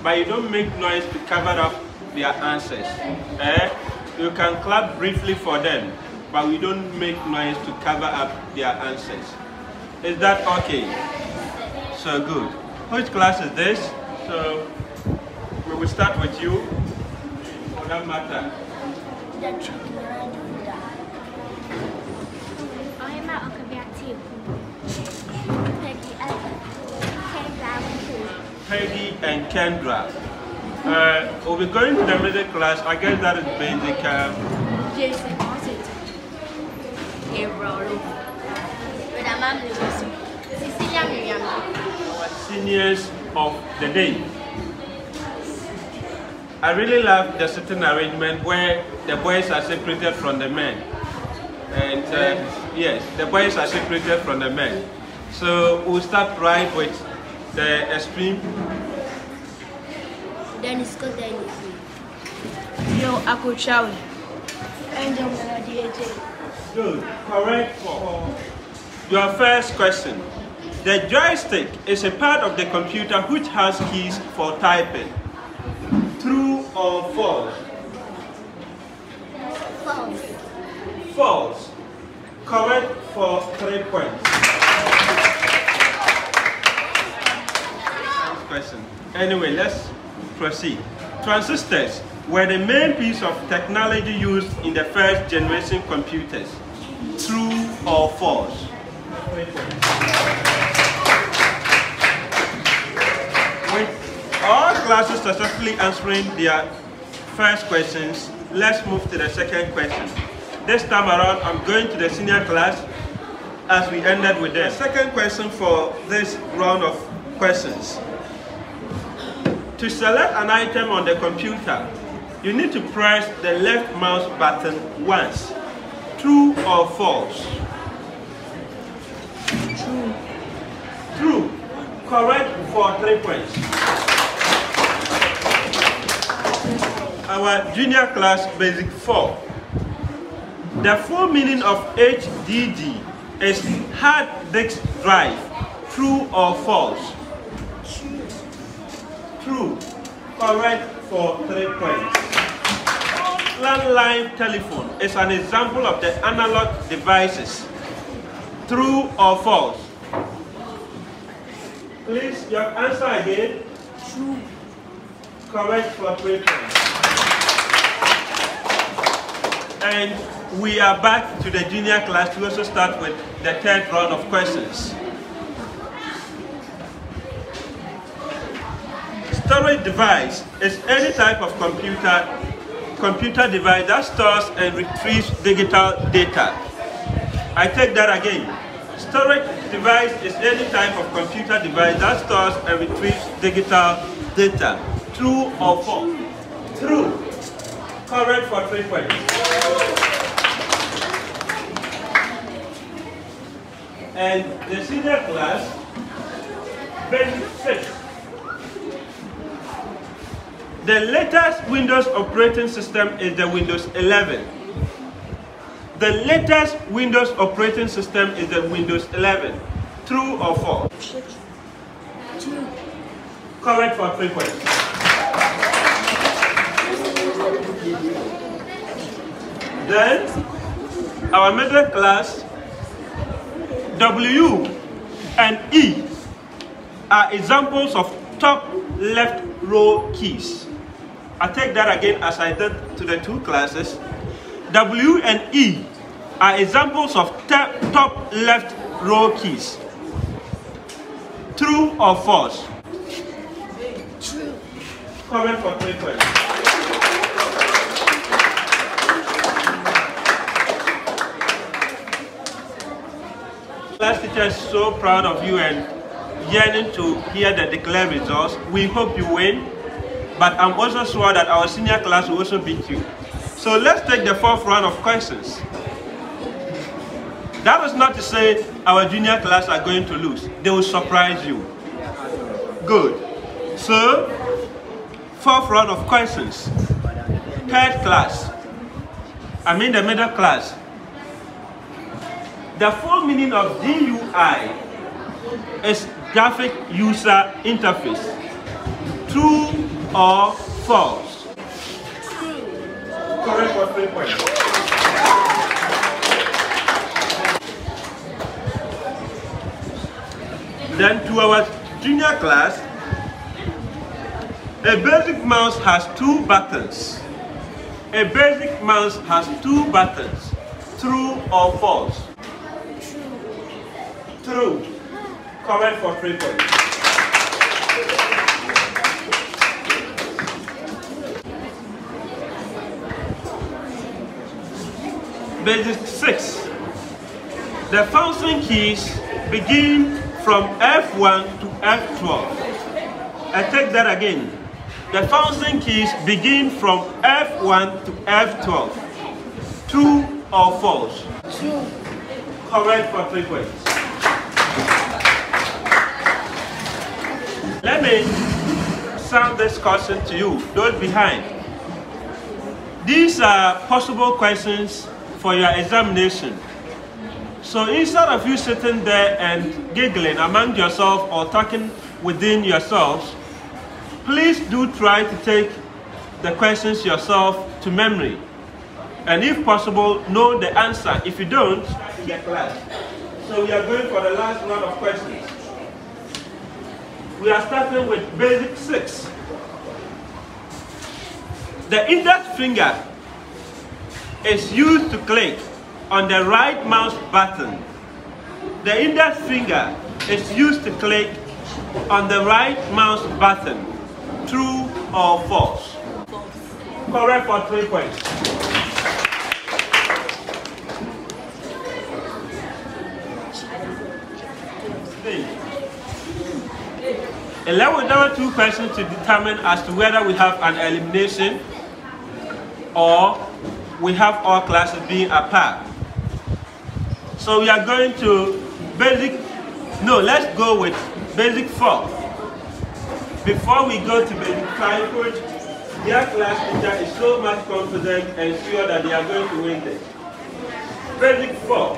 but you don't make noise to cover up their answers. You can clap briefly for them, but we don't make noise to cover up their answers. Is that okay? So good. Which class is this? So we will start with you. For that matter. Peggy and Kendra. We'll be going to the middle class. I guess that is basic. Jason, Our seniors of the day. I really love the certain arrangement where the boys are separated from the men. And yes, the boys are separated from the men. So we'll start right with the extreme. Dennis got Dennis. Yo, Uncle Charlie. Angel. Good. Correct for your first question. The joystick is a part of the computer which has keys for typing. True or false? False. False. Correct for 3 points. Next question. Anyway, let's proceed. Transistors were the main piece of technology used in the first generation computers. True or false? With all classes successfully answering their first questions, let's move to the second question. This time around, I'm going to the senior class as we ended with them. The second question for this round of questions. To select an item on the computer, you need to press the left mouse button once. True or false? True. True. Correct for 3 points. Our junior class basic 4. The full meaning of HDD is hard disk drive. True or false? True. Correct for 3 points. Landline telephone is an example of the analog devices. True or false? Please, your answer again. True. Correct for 3 points. And we are back to the junior class to also start with the third round of questions. Storage device is any type of computer device that stores and retrieves digital data. I take that again. Storage device is any type of computer device that stores and retrieves digital data. True or false? True. Correct for 3 points. And the senior class, basic 6. The latest Windows operating system is the Windows 11. The latest Windows operating system is the Windows 11. True or false? True. Correct for 3 points. Then, our middle class, W and E are examples of top left row keys. I take that again as I did to the two classes. W and E are examples of top left row keys. True or false? True. Correct for 3 points. Class teacher is so proud of you and yearning to hear the declared results. We hope you win, but I'm also sure that our senior class will also beat you. So let's take the fourth round of questions. That is not to say our junior class are going to lose. They will surprise you. Good. So, fourth round of questions. Third class. I mean the middle class. The full meaning of GUI is graphic user interface. True or false? True. Correct for 3 points. Then to our junior class, a basic mouse has 2 buttons. A basic mouse has 2 buttons. True or false? True. True. Correct for 3 points. Basic 6. The function keys begin from F1 to F12. I take that again. The function keys begin from F1 to F12. True or false? True. Correct for 3 points. Let me sound this question to you, those behind. These are possible questions for your examination. So instead of you sitting there and giggling among yourself or talking within yourselves, please do try to take the questions yourself to memory. And if possible, know the answer. If you don't, in the class. So we are going for the last round of questions. We are starting with basic 6. The index finger is used to click on the right mouse button. The index finger is used to click on the right mouse button. True or false? False. Correct for 3 points. A level number 2 question to determine as to whether we have an elimination or we have all classes being apart. So we are going to let's go with basic 4. Before we go to basic 5, coach, their class teacher is so much confident and sure that they are going to win this. Basic 4.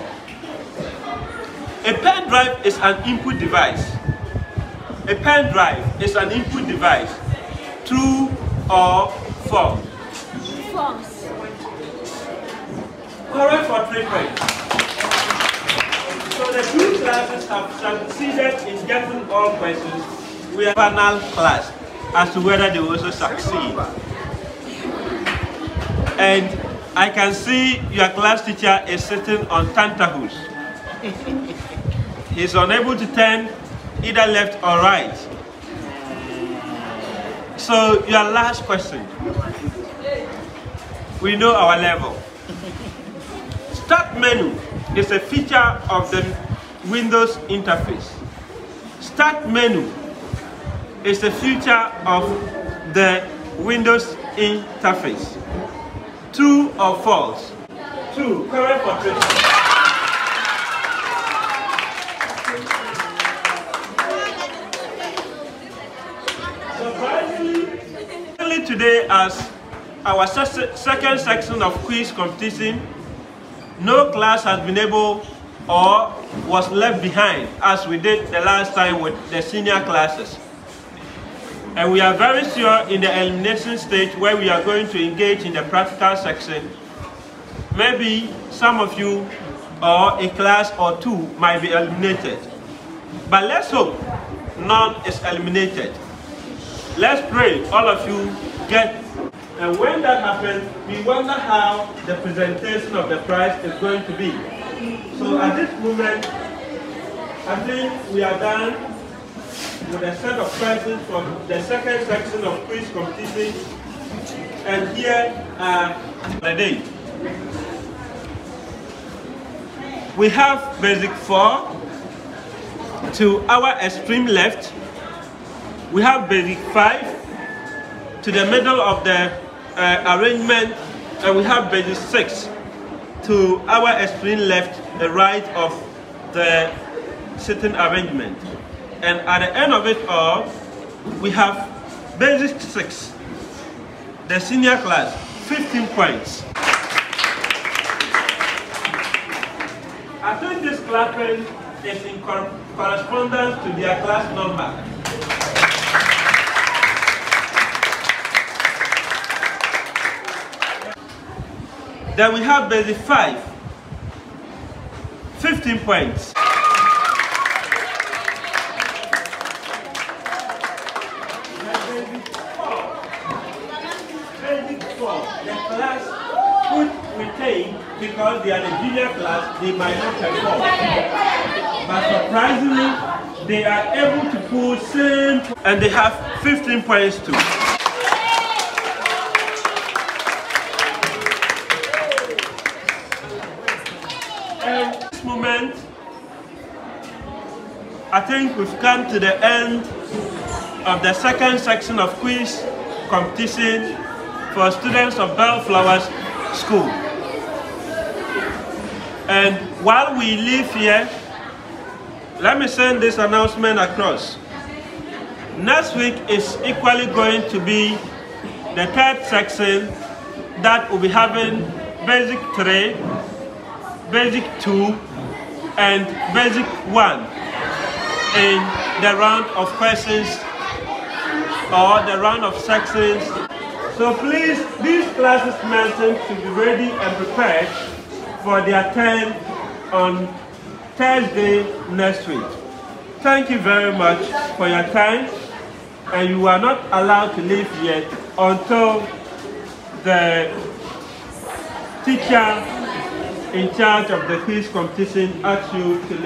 A pen drive is an input device. A pen drive is an input device. True or false? False. Correct for 3 points. So the 2 classes have succeeded in getting all questions. We have a final class as to whether they will also succeed. And I can see your class teacher is sitting on tentacles. He's unable to turn either left or right. So your last question. We know our level. Start menu is a feature of the Windows interface. Start menu is a feature of the Windows interface. True or false? True. Correct for 3. Surprisingly, today as our second section of quiz competition, no class has been able or was left behind as we did the last time with the senior classes. And we are very sure in the elimination stage where we are going to engage in the practical section, maybe some of you or a class or 2 might be eliminated. But let's hope none is eliminated. Let's pray all of you get. And when that happens, we wonder how the presentation of the prize is going to be. So at this moment, I think we are done with a set of questions from the second section of quiz competition. And here are the day. We have basic 4 to our extreme left. We have basic 5 to the middle of the arrangement, and we have basic 6 to our extreme left, the right of the sitting arrangement. And at the end of it all, we have basic 6, the senior class, 15 points. I think this clapping is in correspondence to their class number. Then we have basic 5, 15 points. Basic 4, the class could retain because they are the junior class, they might not perform. But surprisingly, they are able to pull same, and they have 15 points too. And at this moment, I think we've come to the end of the second section of quiz competition for students of Bellflower's school. And while we leave here, let me send this announcement across. Next week is equally going to be the third section that will be having basic 3, basic 2, and basic 1 in the round of questions or the round of sections. So please, these classes mentioned should be ready and prepared for their turn on Thursday next week. Thank you very much for your time, and you are not allowed to leave yet until the teacher in charge of the quiz competition asks you to leave.